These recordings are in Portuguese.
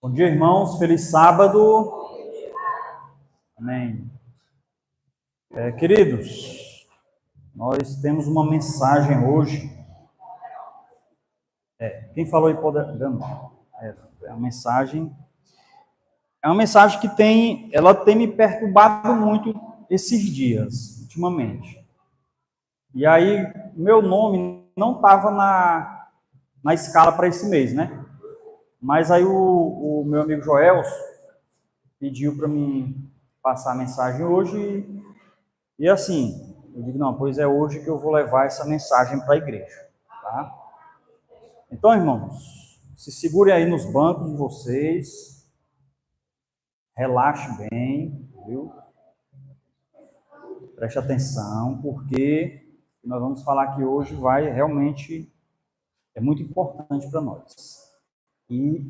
Bom dia, irmãos. Feliz sábado. Amém. Queridos, nós temos uma mensagem hoje. Quem falou aí pode... É uma mensagem que ela tem me perturbado muito esses dias, ultimamente. E aí, meu nome não estava na escala para esse mês, né? Mas aí o meu amigo Joelson pediu para mim passar a mensagem hoje e assim, eu digo, não, pois é hoje que eu vou levar essa mensagem para a igreja, tá? Então, irmãos, se segurem aí nos bancos de vocês, relaxe bem, viu? Preste atenção, porque o que nós vamos falar aqui hoje é muito importante para nós. E,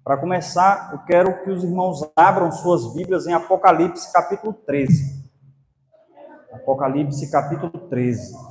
para começar, eu quero que os irmãos abram suas Bíblias em Apocalipse, capítulo 13. Apocalipse, capítulo 13.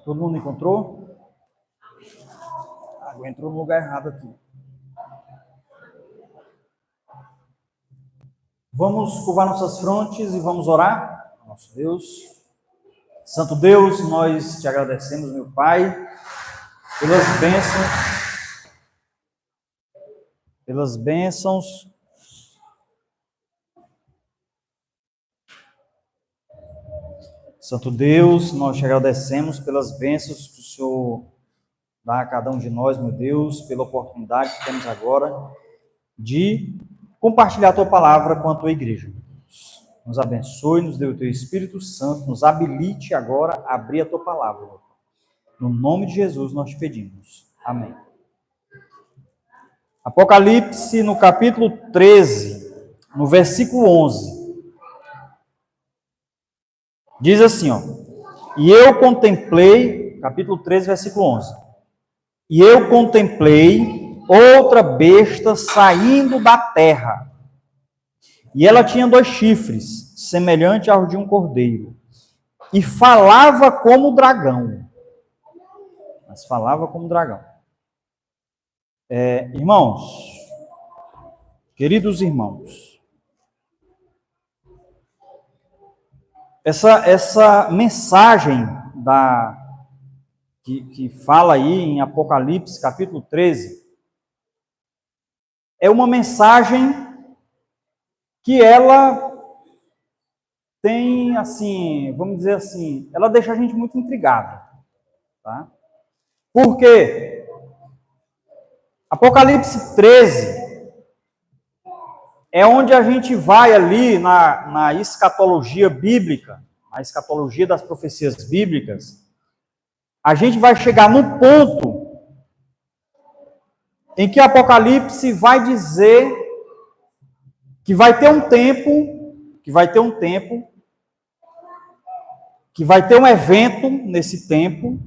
Todo mundo encontrou? A água entrou no lugar errado aqui. Vamos curvar nossas frontes e vamos orar? Nosso Deus. Santo Deus, nós te agradecemos, meu Pai, pelas bênçãos. Santo Deus, nós te agradecemos pelas bênçãos que o Senhor dá a cada um de nós, meu Deus, pela oportunidade que temos agora de compartilhar a tua palavra com a tua igreja. Nos abençoe, nos dê o teu Espírito Santo, nos habilite agora a abrir a tua palavra. No nome de Jesus nós te pedimos. Amém. Apocalipse, no capítulo 13, no versículo 11. Diz assim, ó. E eu contemplei, capítulo 13, versículo 11. E eu contemplei outra besta saindo da terra. E ela tinha 2 chifres, semelhante aos de um cordeiro. E falava como dragão. Mas falava como dragão. Irmãos, queridos irmãos, essa mensagem que fala aí em Apocalipse, capítulo 13, é uma mensagem que ela tem, assim, vamos dizer assim, ela deixa a gente muito intrigado, tá? Por quê? Apocalipse 13 é onde a gente vai ali na escatologia bíblica, a escatologia das profecias bíblicas, a gente vai chegar no ponto em que Apocalipse vai dizer que vai ter um evento nesse tempo,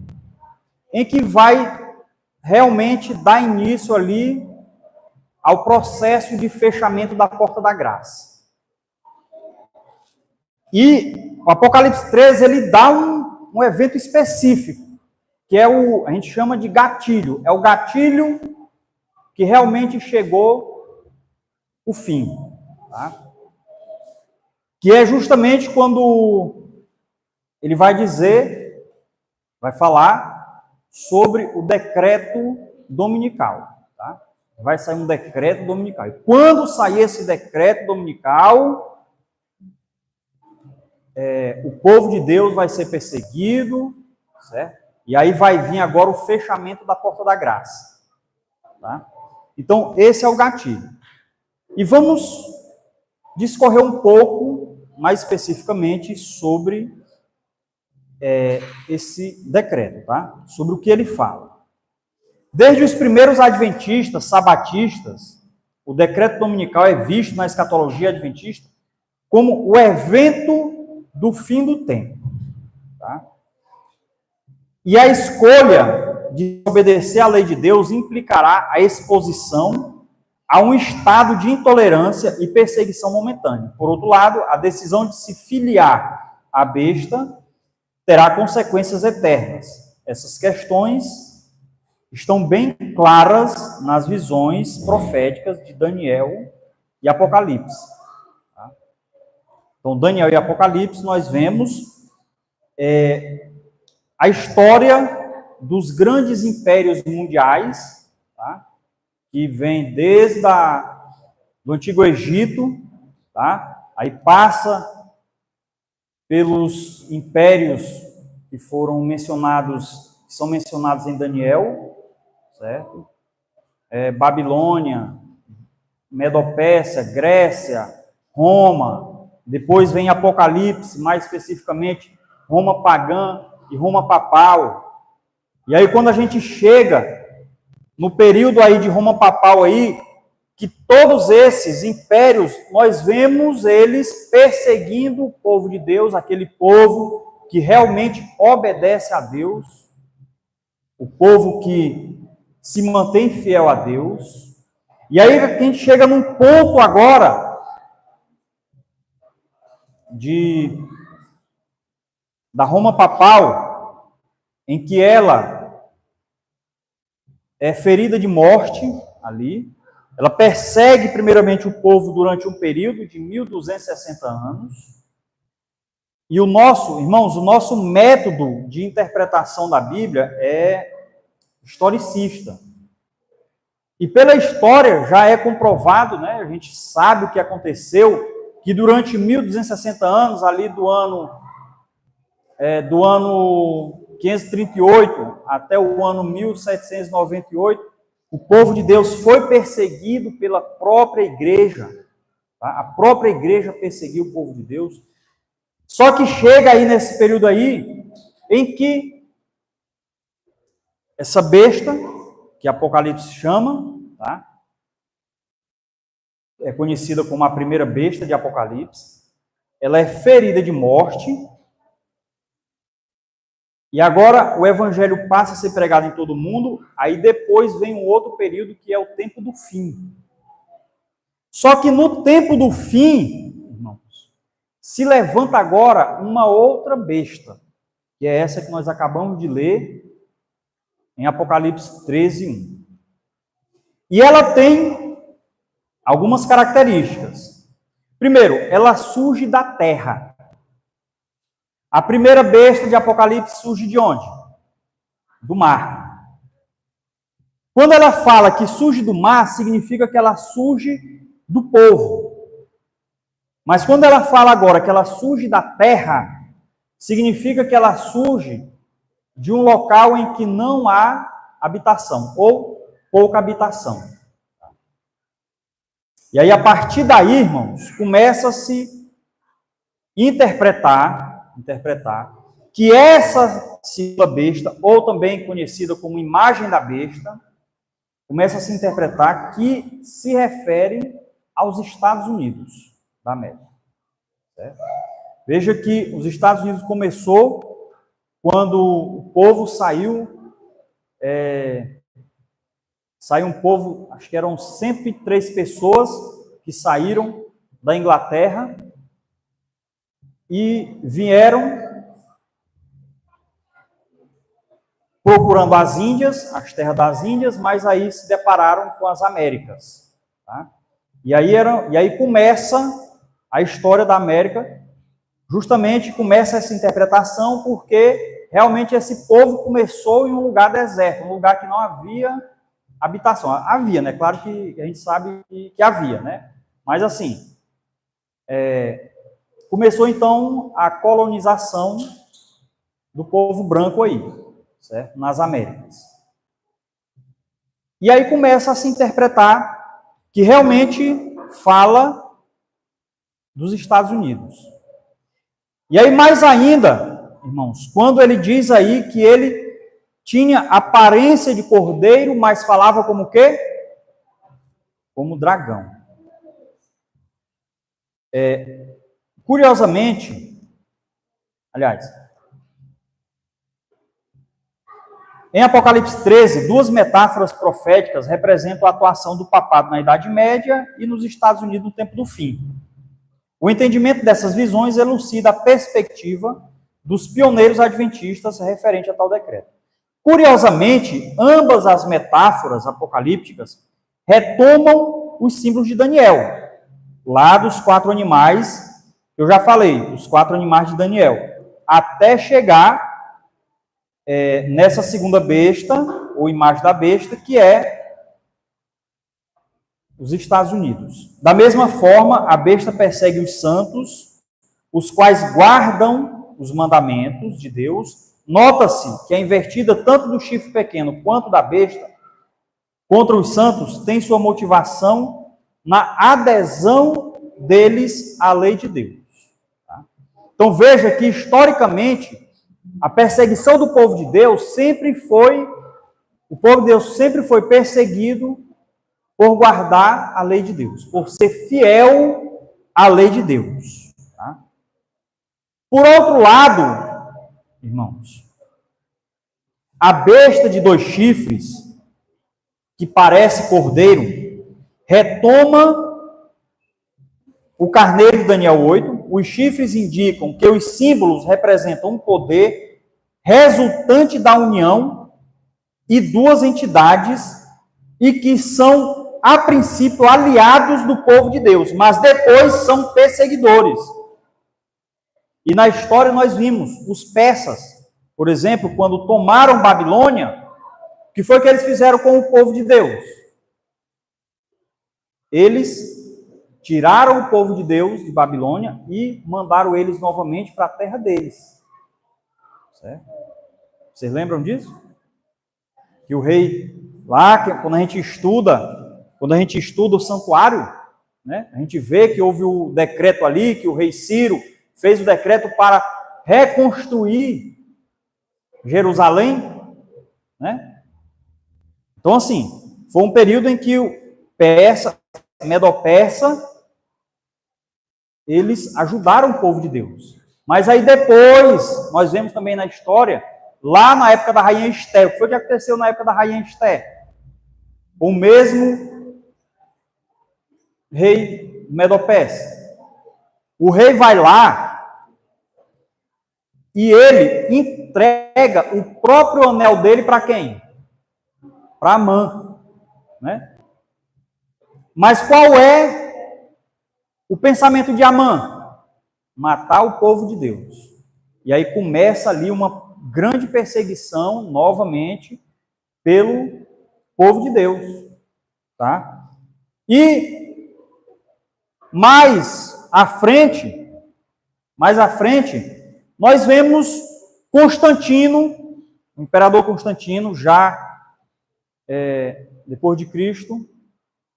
em que vai realmente dar início ali ao processo de fechamento da porta da graça. E o Apocalipse 13, ele dá um evento específico, que a gente chama de gatilho. É o gatilho que realmente chegou o fim. Tá? Que é justamente quando ele vai falar sobre o decreto dominical. Tá? Vai sair um decreto dominical. E quando sair esse decreto dominical, o povo de Deus vai ser perseguido, certo? E aí vai vir agora o fechamento da porta da graça. Tá? Então, esse é o gatilho. E vamos discorrer um pouco, mais especificamente, sobre esse decreto, tá? Sobre o que ele fala. Desde os primeiros adventistas, sabatistas, o decreto dominical é visto na escatologia adventista como o evento do fim do tempo. Tá? E a escolha de obedecer à lei de Deus implicará a exposição a um estado de intolerância e perseguição momentânea. Por outro lado, a decisão de se filiar à besta terá consequências eternas. Essas questões estão bem claras nas visões proféticas de Daniel e Apocalipse. Tá? Então, Daniel e Apocalipse, nós vemos a história dos grandes impérios mundiais, tá? Que vem desde do Antigo Egito, tá? Aí passa pelos impérios que foram mencionados, que são mencionados em Daniel, certo? Babilônia, Medopérsia, Grécia, Roma, depois vem Apocalipse, mais especificamente Roma pagã e Roma papal. E aí quando a gente chega no período aí de Roma papal aí, que todos esses impérios, nós vemos eles perseguindo o povo de Deus, aquele povo que realmente obedece a Deus, o povo que se mantém fiel a Deus. E aí a gente chega num ponto agora da Roma papal, em que ela é ferida de morte ali. Ela persegue primeiramente o povo durante um período de 1260 anos. E irmãos, o nosso método de interpretação da Bíblia é historicista. E pela história já é comprovado, né? A gente sabe o que aconteceu, que durante 1260 anos, ali do ano 538 até o ano 1798, o povo de Deus foi perseguido pela própria igreja. Tá? A própria igreja perseguiu o povo de Deus. Só que chega aí nesse período aí, em que essa besta, que Apocalipse chama, tá? É conhecida como a primeira besta de Apocalipse, ela é ferida de morte, e agora o evangelho passa a ser pregado em todo mundo, aí depois vem um outro período que é o tempo do fim. Só que no tempo do fim, irmãos, se levanta agora uma outra besta, que é essa que nós acabamos de ler em Apocalipse 13, 1. E ela tem algumas características. Primeiro, ela surge da terra. A primeira besta de Apocalipse surge de onde? Do mar. Quando ela fala que surge do mar, significa que ela surge do povo. Mas quando ela fala agora que ela surge da terra, significa que ela surge de um local em que não há habitação, ou pouca habitação. E aí, a partir daí, irmãos, começa a se interpretar que essa segunda besta, ou também conhecida como imagem da besta, começa a se interpretar que se refere aos Estados Unidos da América. Certo? Veja que os Estados Unidos começou quando o povo saiu um povo, acho que eram 103 pessoas que saíram da Inglaterra e vieram procurando as Índias, as terras das Índias, mas aí se depararam com as Américas. Tá? E aí começa a história da América, justamente começa essa interpretação, porque realmente esse povo começou em um lugar deserto, um lugar que não havia habitação. Havia, né? Claro que a gente sabe que havia, né? Mas assim, começou então a colonização do povo branco aí, certo? Nas Américas. E aí começa a se interpretar que realmente fala dos Estados Unidos. E aí mais ainda, irmãos, quando ele diz aí que ele tinha aparência de cordeiro, mas falava como o quê? Como dragão. Curiosamente, aliás, em Apocalipse 13, duas metáforas proféticas representam a atuação do papado na Idade Média e nos Estados Unidos no tempo do fim. O entendimento dessas visões elucida a perspectiva dos pioneiros adventistas referente a tal decreto. Curiosamente, ambas as metáforas apocalípticas retomam os símbolos de Daniel, lá dos 4 animais, eu já falei, os 4 animais de Daniel, até chegar nessa segunda besta, ou imagem da besta, que é os Estados Unidos. Da mesma forma, a besta persegue os santos, os quais guardam os mandamentos de Deus. Nota-se que a invertida tanto do chifre pequeno quanto da besta contra os santos tem sua motivação na adesão deles à lei de Deus. Tá? Então veja que, historicamente, a perseguição do povo de Deus o povo de Deus sempre foi perseguido por guardar a lei de Deus, por ser fiel à lei de Deus. Tá? Por outro lado, irmãos, a besta de 2 chifres, que parece cordeiro, retoma o carneiro de Daniel 8. Os chifres indicam que os símbolos representam um poder resultante da união e 2 entidades e que são, a princípio, aliados do povo de Deus, mas depois são perseguidores. E na história nós vimos os persas, por exemplo, quando tomaram Babilônia, o que foi que eles fizeram com o povo de Deus? Eles tiraram o povo de Deus de Babilônia e mandaram eles novamente para a terra deles. Certo? Vocês lembram disso? Que o rei, lá, quando a gente estuda o santuário, né, a gente vê que houve o decreto ali, que o rei Ciro fez o decreto para reconstruir Jerusalém, né? Então, assim, foi um período em que o Medo-Persa, eles ajudaram o povo de Deus. Mas aí depois, nós vemos também na história, lá na época da rainha Esté, o que foi que aconteceu na época da rainha Esté? O mesmo rei Medo-Persa. O rei vai lá e ele entrega o próprio anel dele para quem? Para Amã, né? Mas qual é o pensamento de Amã? Matar o povo de Deus. E aí começa ali uma grande perseguição, novamente, pelo povo de Deus. Tá? E mais à frente, nós vemos Constantino, o imperador Constantino, já depois de Cristo,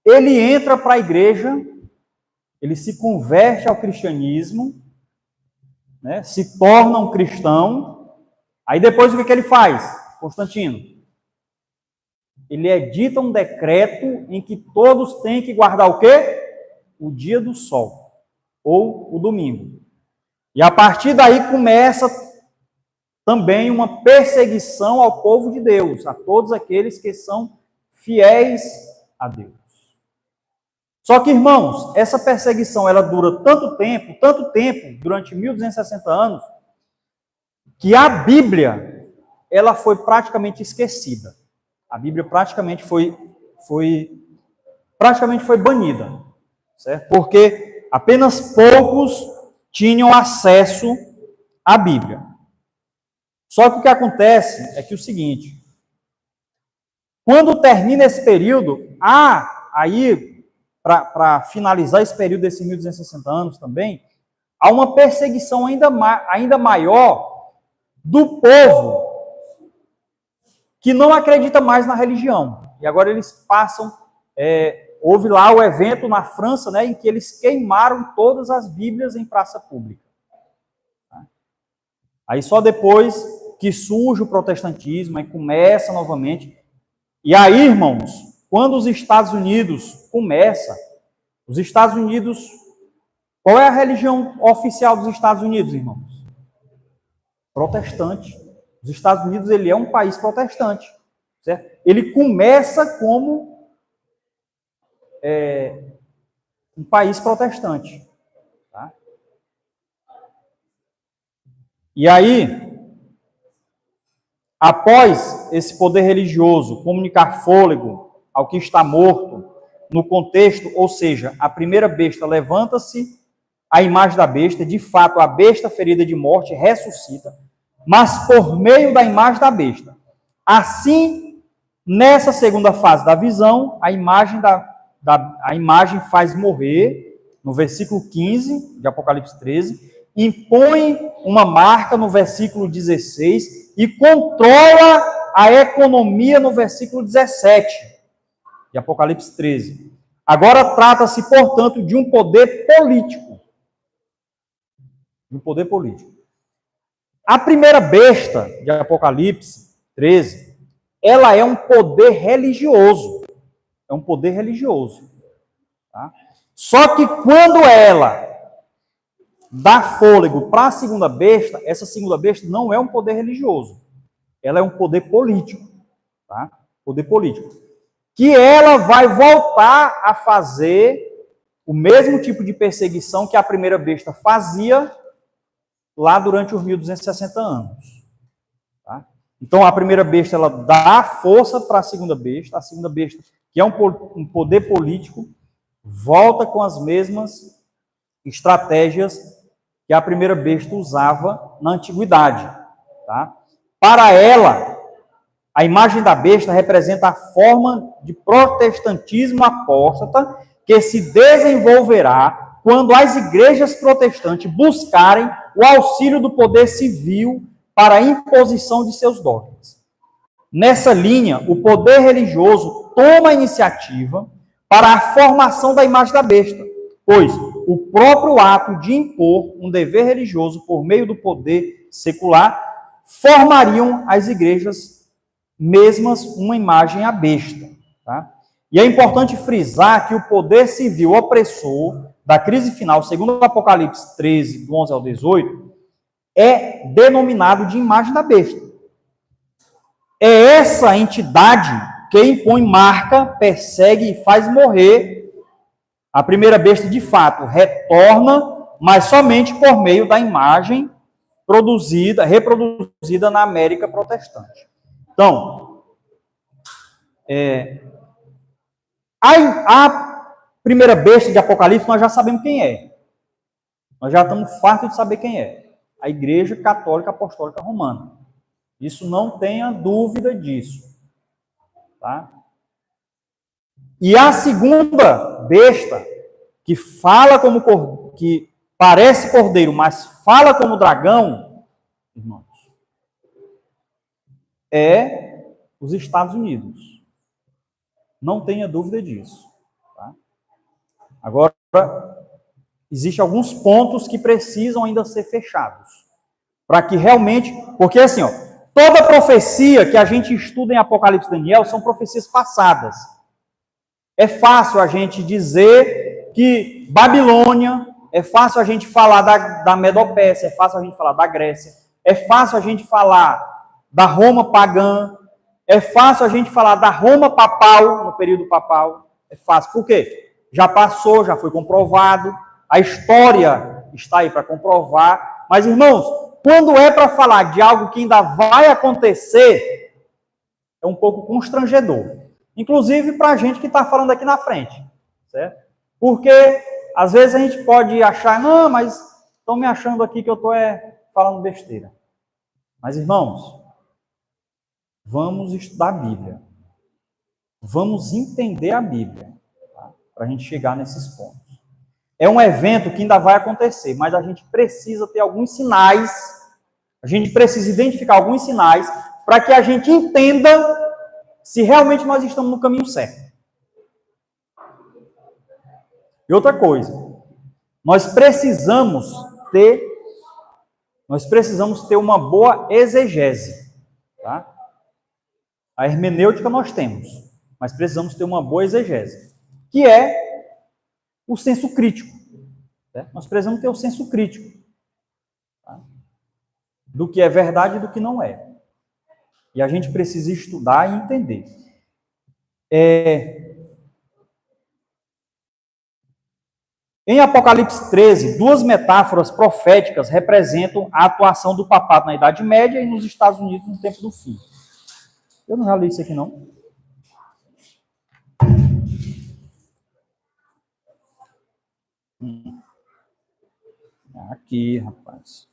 ele entra para a igreja, ele se converte ao cristianismo, né, se torna um cristão. Aí depois o que ele faz, Constantino? Ele edita um decreto em que todos têm que guardar o quê? O dia do sol, ou o domingo. E a partir daí começa também uma perseguição ao povo de Deus, a todos aqueles que são fiéis a Deus. Só que, irmãos, essa perseguição, ela dura tanto tempo, durante 1260 anos, que a Bíblia, ela foi praticamente esquecida. A Bíblia praticamente foi banida, certo? Porque apenas poucos tinham acesso à Bíblia. Só que o que acontece é que o seguinte, quando termina esse período, aí, para finalizar esse período desses 1260 anos também, há uma perseguição ainda maior do povo que não acredita mais na religião. E agora eles passam, houve lá o evento na França, né, em que eles queimaram todas as Bíblias em praça pública. Aí só depois que surge o protestantismo, aí começa novamente. E aí, irmãos, quando os Estados Unidos começa, os Estados Unidos, qual é a religião oficial dos Estados Unidos, irmãos? Protestante. Os Estados Unidos, ele é um país protestante, certo? Ele começa como um país protestante, tá? E aí, após esse poder religioso comunicar fôlego ao que está morto, no contexto, ou seja, a primeira besta levanta-se, a imagem da besta, de fato, a besta ferida de morte ressuscita, mas por meio da imagem da besta. Assim, nessa segunda fase da visão, a imagem a imagem faz morrer, no versículo 15 de Apocalipse 13, impõe uma marca no versículo 16 e controla a economia no versículo 17 de Apocalipse 13. Agora trata-se, portanto, de um poder político. De um poder político. A primeira besta de Apocalipse 13, ela é um poder religioso. É um poder religioso. Tá? Só que quando ela dá fôlego para a segunda besta, essa segunda besta não é um poder religioso. Ela é um poder político. Tá? Poder político. Que ela vai voltar a fazer o mesmo tipo de perseguição que a primeira besta fazia lá durante os 1260 anos. Tá? Então, a primeira besta, ela dá força para a segunda besta, que é um poder político, volta com as mesmas estratégias que a primeira besta usava na antiguidade. Tá? Para ela, a imagem da besta representa a forma de protestantismo apóstata que se desenvolverá quando as igrejas protestantes buscarem o auxílio do poder civil para a imposição de seus dogmas. Nessa linha, o poder religioso toma a iniciativa para a formação da imagem da besta, pois o próprio ato de impor um dever religioso por meio do poder secular formariam as igrejas mesmas uma imagem à besta. Tá? E é importante frisar que o poder civil opressor da crise final, segundo o Apocalipse 13, do 11 ao 18, é denominado de imagem da besta. É essa entidade que impõe marca, persegue e faz morrer a primeira besta de fato, retorna, mas somente por meio da imagem reproduzida na América protestante. Então, a primeira besta de Apocalipse, nós já sabemos quem é. Nós já estamos fartos de saber quem é. A Igreja Católica Apostólica Romana. Isso não tenha dúvida disso. Tá? E a segunda besta, que fala como que parece cordeiro, mas fala como dragão, irmãos, é os Estados Unidos. Não tenha dúvida disso. Tá? Agora, existem alguns pontos que precisam ainda ser fechados. Para que realmente... Porque assim, ó, toda profecia que a gente estuda em Apocalipse e Daniel são profecias passadas. É fácil a gente dizer que Babilônia, é fácil a gente falar da Medopécia, é fácil a gente falar da Grécia, é fácil a gente falar da Roma pagã, é fácil a gente falar da Roma papal, no período papal. É fácil. Por quê? Já passou, já foi comprovado, a história está aí para comprovar. Mas, irmãos, quando é para falar de algo que ainda vai acontecer, é um pouco constrangedor. Inclusive para a gente que está falando aqui na frente. Certo? Porque, às vezes, a gente pode achar, não, mas estão me achando aqui que eu estou falando besteira. Mas, irmãos, vamos estudar a Bíblia. Vamos entender a Bíblia. Tá? Para a gente chegar nesses pontos. É um evento que ainda vai acontecer, mas a gente precisa ter alguns sinais, a gente precisa identificar alguns sinais para que a gente entenda se realmente nós estamos no caminho certo. E outra coisa, nós precisamos nós precisamos ter uma boa exegese, tá? A hermenêutica nós temos, mas precisamos ter uma boa exegese, que é o senso crítico. Né? Nós precisamos ter o senso crítico, tá? Do que é verdade e do que não é. E a gente precisa estudar e entender. Em Apocalipse 13, duas metáforas proféticas representam a atuação do papado na Idade Média e nos Estados Unidos no tempo do fim. Eu não já li isso aqui, não. Aqui, rapaz.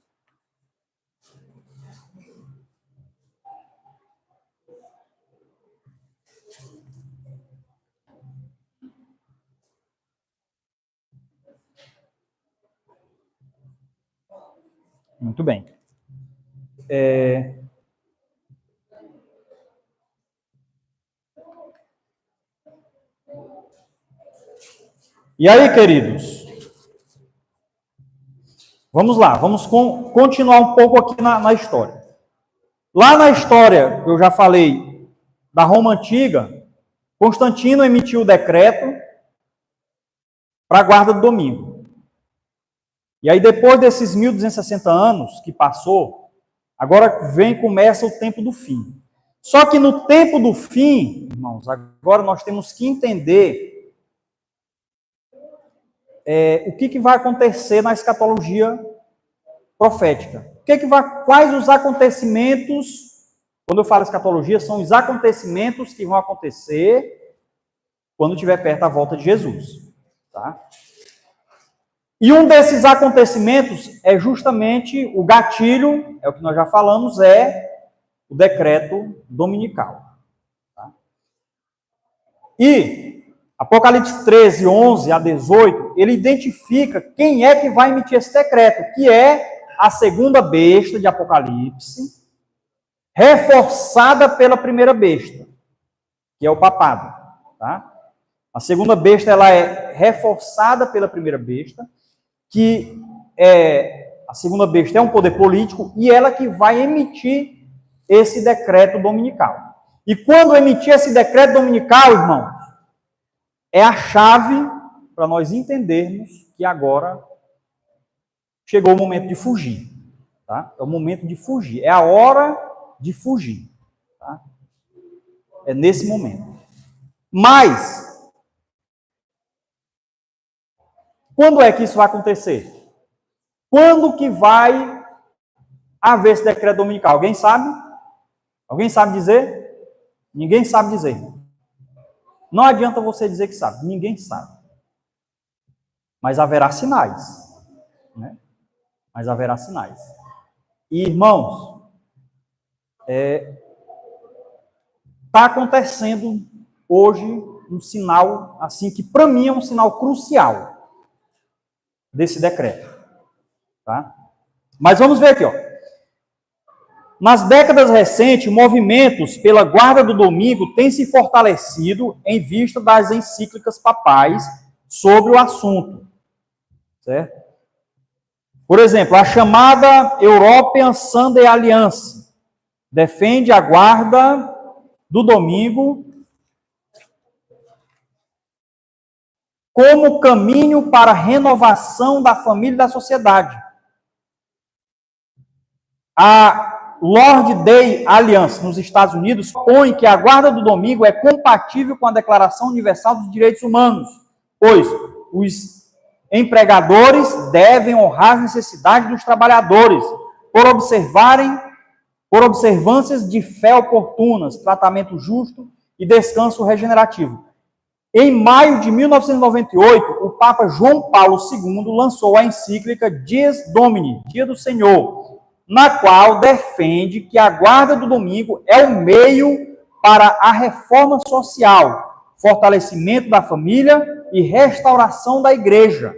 Muito bem. E aí, queridos? Vamos lá, vamos continuar um pouco aqui na história. Lá na história, eu já falei, da Roma Antiga, Constantino emitiu o decreto para a guarda do domingo. E aí, depois desses 1260 anos que passou, agora começa o tempo do fim. Só que no tempo do fim, irmãos, agora nós temos que entender o que vai acontecer na escatologia profética. Quais os acontecimentos, quando eu falo escatologia, são os acontecimentos que vão acontecer quando estiver perto da volta de Jesus. Tá? E um desses acontecimentos é justamente o gatilho, é o que nós já falamos, é o decreto dominical. Tá? E Apocalipse 13, 11 a 18, ele identifica quem é que vai emitir esse decreto, que é a segunda besta de Apocalipse, reforçada pela primeira besta, que é o papado. Tá? A segunda besta ela é reforçada pela primeira besta, que a segunda besta é um poder político e ela que vai emitir esse decreto dominical. E quando emitir esse decreto dominical, irmão, é a chave para nós entendermos que agora chegou o momento de fugir. Tá? É o momento de fugir. É a hora de fugir. Tá? É nesse momento. Mas, quando é que isso vai acontecer? Quando que vai haver esse decreto dominical? Alguém sabe? Alguém sabe dizer? Ninguém sabe dizer. Não adianta você dizer que sabe. Ninguém sabe. Mas haverá sinais. Né? Mas haverá sinais. E, irmãos, está acontecendo hoje um sinal, assim, que para mim é um sinal crucial desse decreto. Tá? Mas vamos ver aqui, ó. Nas décadas recentes, movimentos pela guarda do domingo têm se fortalecido em vista das encíclicas papais sobre o assunto. Certo? Por exemplo, a chamada European Sunday Alliance defende a guarda do domingo como caminho para a renovação da família e da sociedade. A Lord Day Alliance, nos Estados Unidos, põe que a guarda do domingo é compatível com a Declaração Universal dos Direitos Humanos, pois os empregadores devem honrar as necessidades dos trabalhadores por observâncias de fé oportunas, tratamento justo e descanso regenerativo. Em maio de 1998, o Papa João Paulo II lançou a encíclica Dies Domini, Dia do Senhor, na qual defende que a guarda do domingo é o meio para a reforma social, fortalecimento da família e restauração da igreja.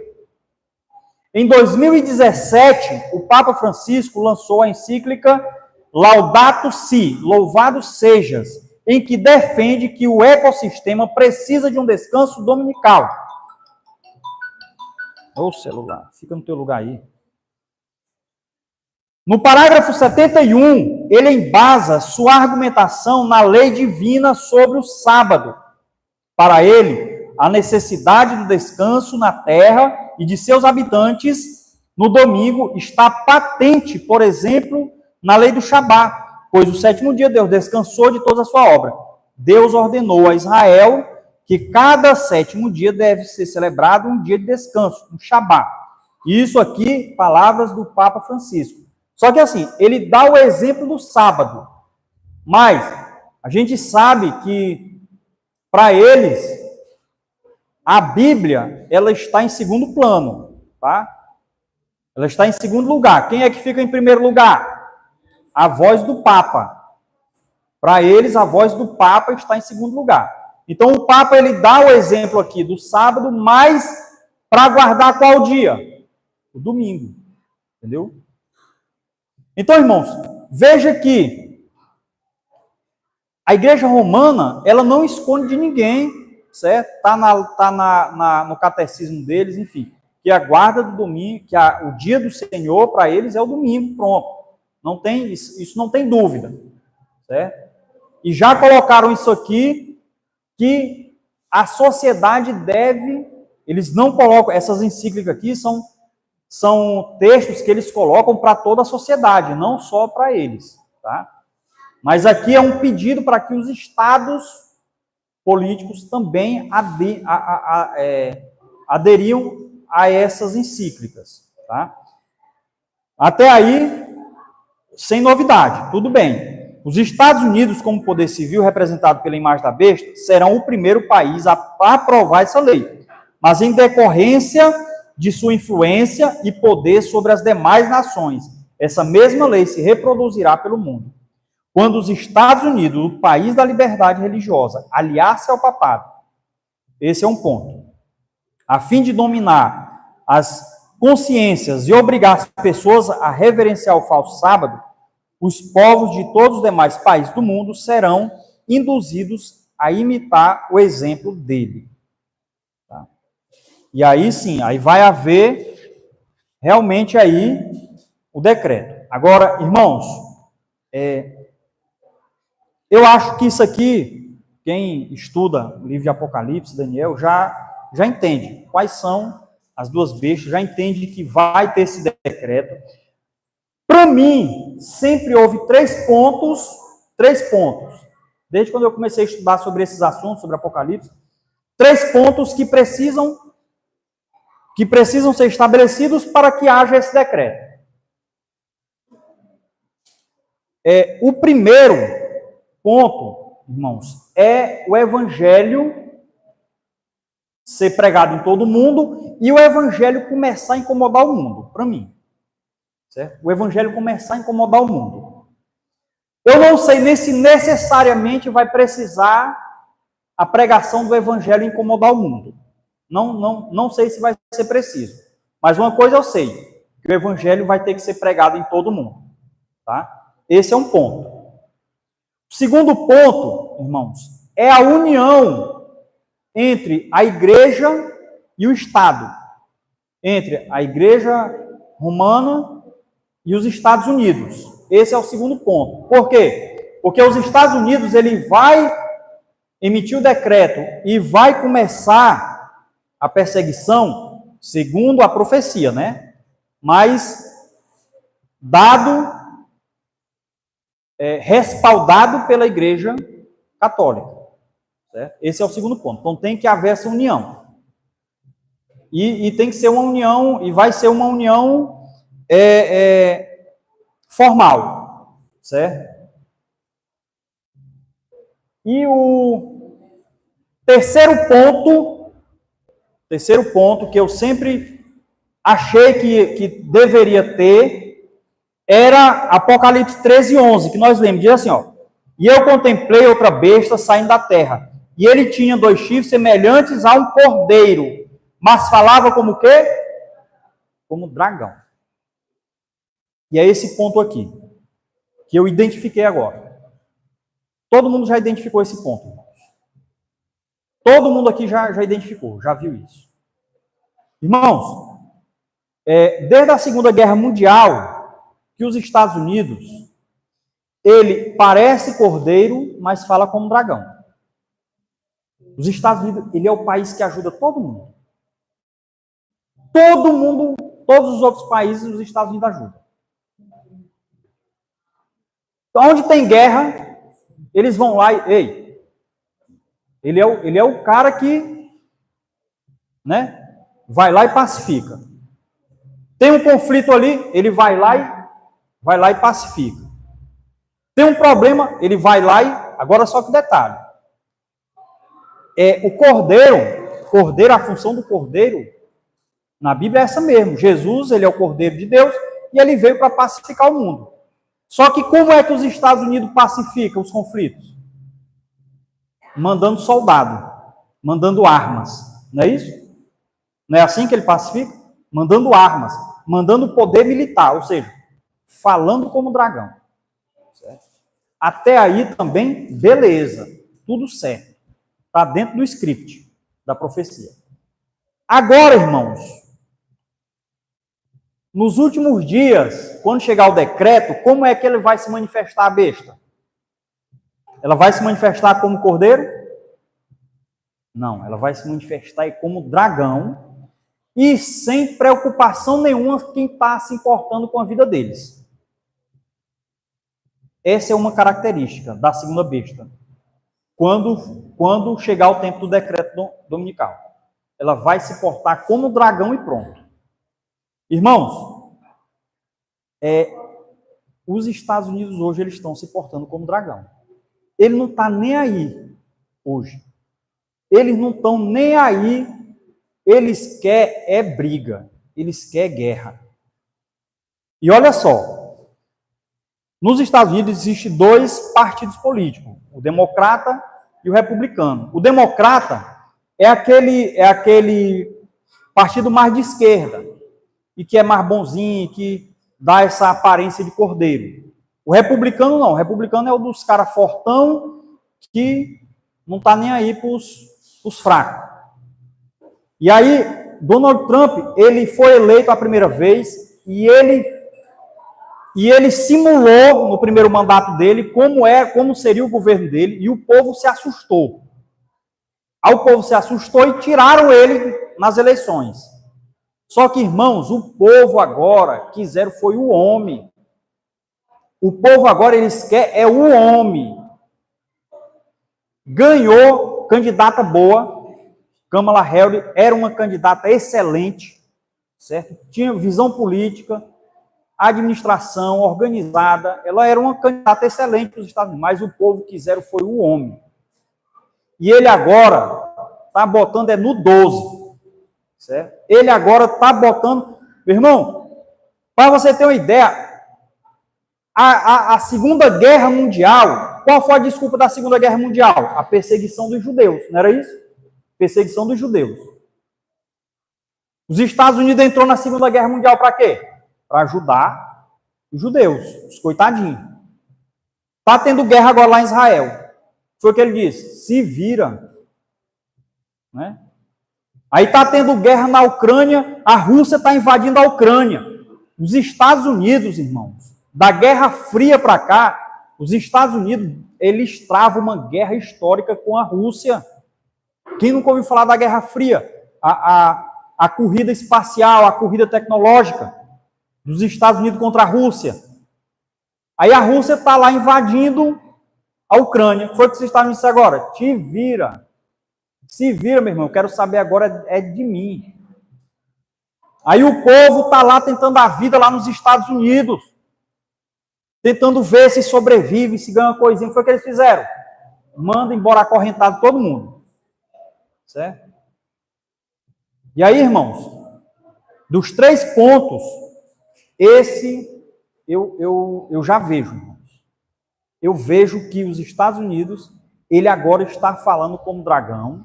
Em 2017, o Papa Francisco lançou a encíclica Laudato Si, Louvado Sejas, em que defende que o ecossistema precisa de um descanso dominical. Ô celular, fica no teu lugar aí. No parágrafo 71, ele embasa sua argumentação na lei divina sobre o sábado. Para ele, a necessidade do descanso na terra e de seus habitantes no domingo está patente, por exemplo, na lei do Shabá, pois o sétimo dia Deus descansou de toda a sua obra. Deus ordenou a Israel que cada sétimo dia deve ser celebrado um dia de descanso, um Shabá. Isso aqui, palavras do Papa Francisco. Só que assim, ele dá o exemplo do sábado, mas a gente sabe que, para eles, a Bíblia, ela está em segundo plano, tá? Ela está em segundo lugar. Quem é que fica em primeiro lugar? A voz do Papa. Para eles, a voz do Papa está em segundo lugar. Então, o Papa, ele dá o exemplo aqui do sábado, mas para guardar qual dia? O domingo. Entendeu? Então, irmãos, veja que a Igreja Romana, ela não esconde de ninguém, certo? Está no catecismo deles, enfim, que a guarda do domingo, que o dia do Senhor, para eles, é o domingo, pronto. Não tem, isso não tem dúvida, certo? E já colocaram isso aqui, que a sociedade deve, eles não colocam, essas encíclicas aqui são textos que eles colocam para toda a sociedade, não só para eles, tá? Mas aqui é um pedido para que os estados políticos também aderiam a essas encíclicas, tá? Até aí, sem novidade, tudo bem. Os Estados Unidos, como poder civil representado pela imagem da besta, serão o primeiro país a aprovar essa lei, mas em decorrência de sua influência e poder sobre as demais nações, essa mesma lei se reproduzirá pelo mundo. Quando os Estados Unidos, o país da liberdade religiosa, aliar-se ao papado, esse é um ponto, a fim de dominar as consciências e obrigar as pessoas a reverenciar o falso sábado, os povos de todos os demais países do mundo serão induzidos a imitar o exemplo dele. Tá? E aí sim, aí vai haver realmente aí o decreto. Agora, irmãos, eu acho que isso aqui, quem estuda o livro de Apocalipse, Daniel, já entende quais são as duas bestas, já entende que vai ter esse decreto. Para mim, sempre houve três pontos, desde quando eu comecei a estudar sobre esses assuntos, sobre Apocalipse, 3 pontos que precisam ser estabelecidos para que haja esse decreto. O primeiro ponto, irmãos, é o evangelho ser pregado em todo mundo e o evangelho começar a incomodar o mundo, para mim. Certo? O evangelho começar a incomodar o mundo. Eu não sei nem se necessariamente vai precisar a pregação do evangelho incomodar o mundo. Não sei se vai ser preciso. Mas uma coisa eu sei, que o evangelho vai ter que ser pregado em todo mundo. Tá? Esse é um ponto. O segundo ponto, irmãos, é a união entre a igreja e o Estado. Entre a igreja romana e os Estados Unidos. Esse é o segundo ponto. Por quê? Porque os Estados Unidos, ele vai emitir o decreto e vai começar a perseguição, segundo a profecia, né? Mas respaldado pela Igreja Católica. Certo? Esse é o segundo ponto. Então tem que haver essa união. E tem que ser uma união, e vai ser uma união formal, certo? E o terceiro ponto que eu sempre achei que deveria ter, era Apocalipse 13:11, que nós lemos, diz assim, ó, e eu contemplei outra besta saindo da terra, e ele tinha 2 chifres semelhantes a um cordeiro, mas falava como o quê? Como dragão. E é esse ponto aqui, que eu identifiquei agora. Todo mundo já identificou esse ponto, irmãos. Todo mundo aqui já identificou, já viu isso. Irmãos, desde a Segunda Guerra Mundial, que os Estados Unidos, ele parece cordeiro, mas fala como dragão. Os Estados Unidos, ele é o país que ajuda todo mundo. Todo mundo, todos os outros países, os Estados Unidos ajudam. Onde tem guerra, eles vão lá e... Ele é o cara que, né, vai lá e pacifica. Tem um conflito ali, ele vai lá e pacifica. Tem um problema, ele vai lá e... Agora só que detalhe. O cordeiro, a função do cordeiro, na Bíblia é essa mesmo. Jesus, ele é o cordeiro de Deus e ele veio para pacificar o mundo. Só que como é que os Estados Unidos pacificam os conflitos? Mandando soldado, mandando armas. Não é isso? Não é assim que ele pacifica? Mandando armas, mandando poder militar, ou seja, falando como dragão. Certo? Até aí também, beleza, tudo certo. Está dentro do script da profecia. Agora, irmãos, nos últimos dias, quando chegar o decreto, como é que ele vai se manifestar, a besta? Ela vai se manifestar como cordeiro? Não, ela vai se manifestar como dragão e sem preocupação nenhuma quem está se importando com a vida deles. Essa é uma característica da segunda besta. Quando chegar o tempo do decreto dominical. Ela vai se portar como dragão e pronto. Irmãos, os Estados Unidos hoje eles estão se portando como dragão. Ele não está nem aí hoje. Eles não estão nem aí. Eles querem briga. Eles querem guerra. E olha só. Nos Estados Unidos existem dois partidos políticos. O democrata e o republicano. O democrata é aquele partido mais de esquerda. E que é mais bonzinho, que dá essa aparência de cordeiro. O republicano não. O republicano é o dos caras fortão que não está nem aí para os fracos. E aí, Donald Trump, ele foi eleito a primeira vez e ele simulou no primeiro mandato dele como seria o governo dele e o povo se assustou. Aí o povo se assustou e tiraram ele nas eleições. Só que, irmãos, o povo agora quiseram foi o homem. O povo agora eles querem o homem. Ganhou candidata boa. Kamala Harris era uma candidata excelente, certo? Tinha visão política, administração organizada. Ela era uma candidata excelente para os Estados Unidos, mas o povo quiseram foi o homem. E ele agora está botando no 12, certo? Ele agora está botando... Meu irmão, para você ter uma ideia, a Segunda Guerra Mundial, qual foi a desculpa da Segunda Guerra Mundial? A perseguição dos judeus, não era isso? Perseguição dos judeus. Os Estados Unidos entrou na Segunda Guerra Mundial para quê? Para ajudar os judeus, os coitadinhos. Está tendo guerra agora lá em Israel. Foi o que ele disse, se vira. Né? Aí está tendo guerra na Ucrânia, a Rússia está invadindo a Ucrânia. Os Estados Unidos, irmãos, da Guerra Fria para cá, os Estados Unidos, eles travam uma guerra histórica com a Rússia. Quem nunca ouviu falar da Guerra Fria? A corrida espacial, a corrida tecnológica dos Estados Unidos contra a Rússia. Aí a Rússia está lá invadindo a Ucrânia. Foi o que vocês estavam dizendo agora. Te vira. Se vira, meu irmão. Eu quero saber agora é de mim. Aí o povo está lá tentando a vida lá nos Estados Unidos. Tentando ver se sobrevive, se ganha uma coisinha. Foi o que eles fizeram. Manda embora acorrentado todo mundo. Certo? E aí, irmãos, dos 3 pontos, esse eu já vejo, irmãos. Eu vejo que os Estados Unidos, ele agora está falando como dragão,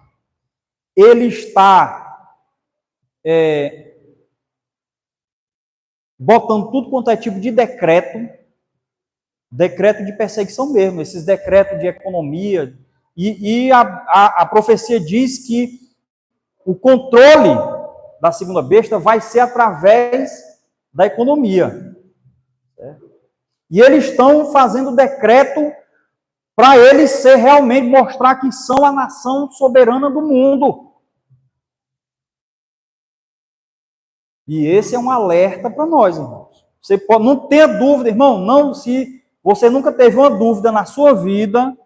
ele está botando tudo quanto é tipo de decreto de perseguição mesmo, esses decretos de economia, e a profecia diz que o controle da segunda besta vai ser através da economia. Certo? E eles estão fazendo decreto para eles ser realmente, mostrar que são a nação soberana do mundo. E esse é um alerta para nós, irmãos. Você pode, não tenha dúvida, irmão, não, se você nunca teve uma dúvida na sua vida,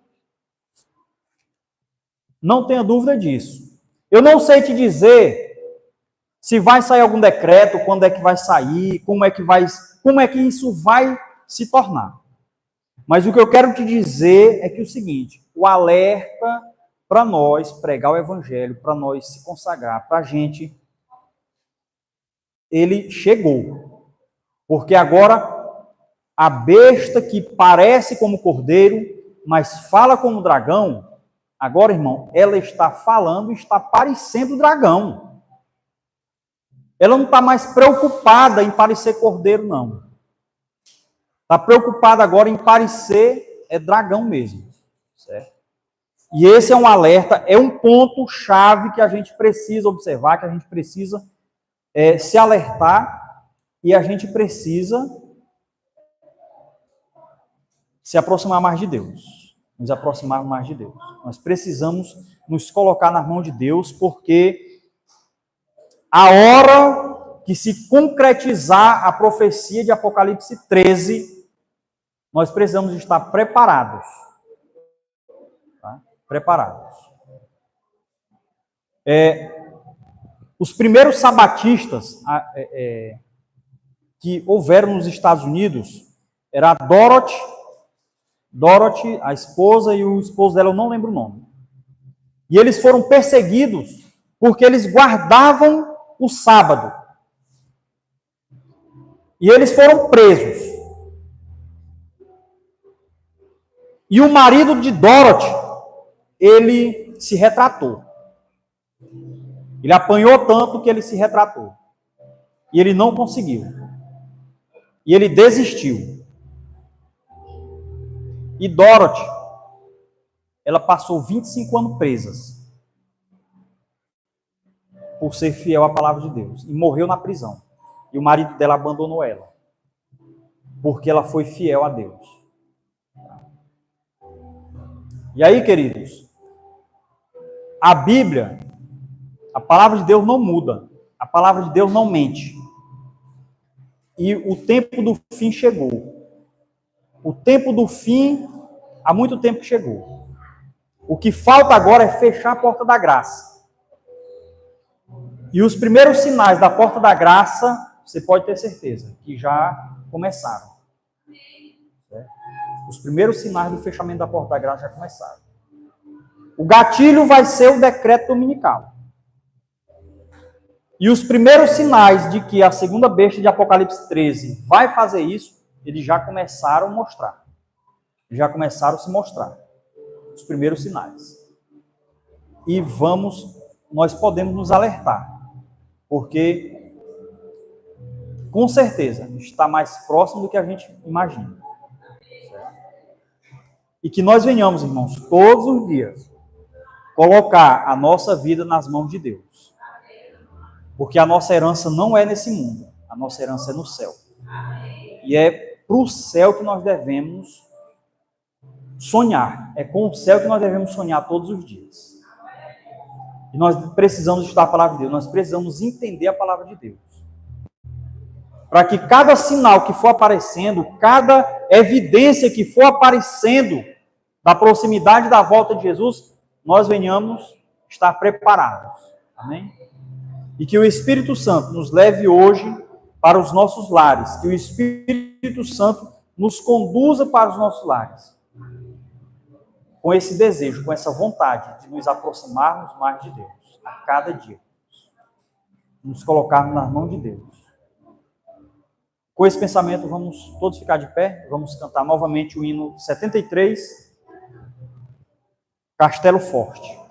não tenha dúvida disso. Eu não sei te dizer se vai sair algum decreto, quando é que vai sair, como é que isso vai se tornar. Mas o que eu quero te dizer é que o seguinte, o alerta para nós pregar o evangelho, para nós se consagrar, para a gente, ele chegou. Porque agora a besta que parece como cordeiro, mas fala como dragão, agora, irmão, ela está falando e está parecendo dragão. Ela não está mais preocupada em parecer cordeiro, não. Está preocupada agora em parecer dragão mesmo. Certo? E esse é um alerta, é um ponto-chave que a gente precisa observar, que a gente precisa se alertar e a gente precisa se aproximar mais de Deus. Nos aproximar mais de Deus. Nós precisamos nos colocar na mão de Deus, porque a hora que se concretizar a profecia de Apocalipse 13, nós precisamos estar preparados. Tá? Preparados. Os primeiros sabatistas que houveram nos Estados Unidos era a Dorothy, a esposa, e o esposo dela, eu não lembro o nome. E eles foram perseguidos porque eles guardavam o sábado. E eles foram presos. E o marido de Dorothy, ele se retratou. Ele apanhou tanto que ele se retratou. E ele não conseguiu. E ele desistiu. E Dorothy, ela passou 25 anos presas por ser fiel à palavra de Deus. E morreu na prisão. E o marido dela abandonou ela. Porque ela foi fiel a Deus. E aí, queridos, a Bíblia, a palavra de Deus não muda. A palavra de Deus não mente. E o tempo do fim chegou. O tempo do fim, há muito tempo que chegou. O que falta agora é fechar a porta da graça. E os primeiros sinais da porta da graça, você pode ter certeza, que já começaram. Certo? Os primeiros sinais do fechamento da porta da graça já começaram. O gatilho vai ser o decreto dominical. E os primeiros sinais de que a segunda besta de Apocalipse 13 vai fazer isso, eles já começaram a mostrar. Já começaram a se mostrar. Os primeiros sinais. E nós podemos nos alertar. Porque, com certeza, está mais próximo do que a gente imagina. E que nós venhamos, irmãos, todos os dias, colocar a nossa vida nas mãos de Deus. Porque a nossa herança não é nesse mundo. A nossa herança é no céu. E é para o céu que nós devemos sonhar. É com o céu que nós devemos sonhar todos os dias. E nós precisamos estudar a palavra de Deus. Nós precisamos entender a palavra de Deus. Para que cada sinal que for aparecendo, cada evidência que for aparecendo da proximidade da volta de Jesus, nós venhamos estar preparados. Amém? E que o Espírito Santo nos leve hoje para os nossos lares. Que o Espírito Santo nos conduza para os nossos lares. Com esse desejo, com essa vontade de nos aproximarmos mais de Deus. A cada dia. Nos colocarmos nas mãos de Deus. Com esse pensamento, vamos todos ficar de pé. Vamos cantar novamente o hino 73. Castelo Forte.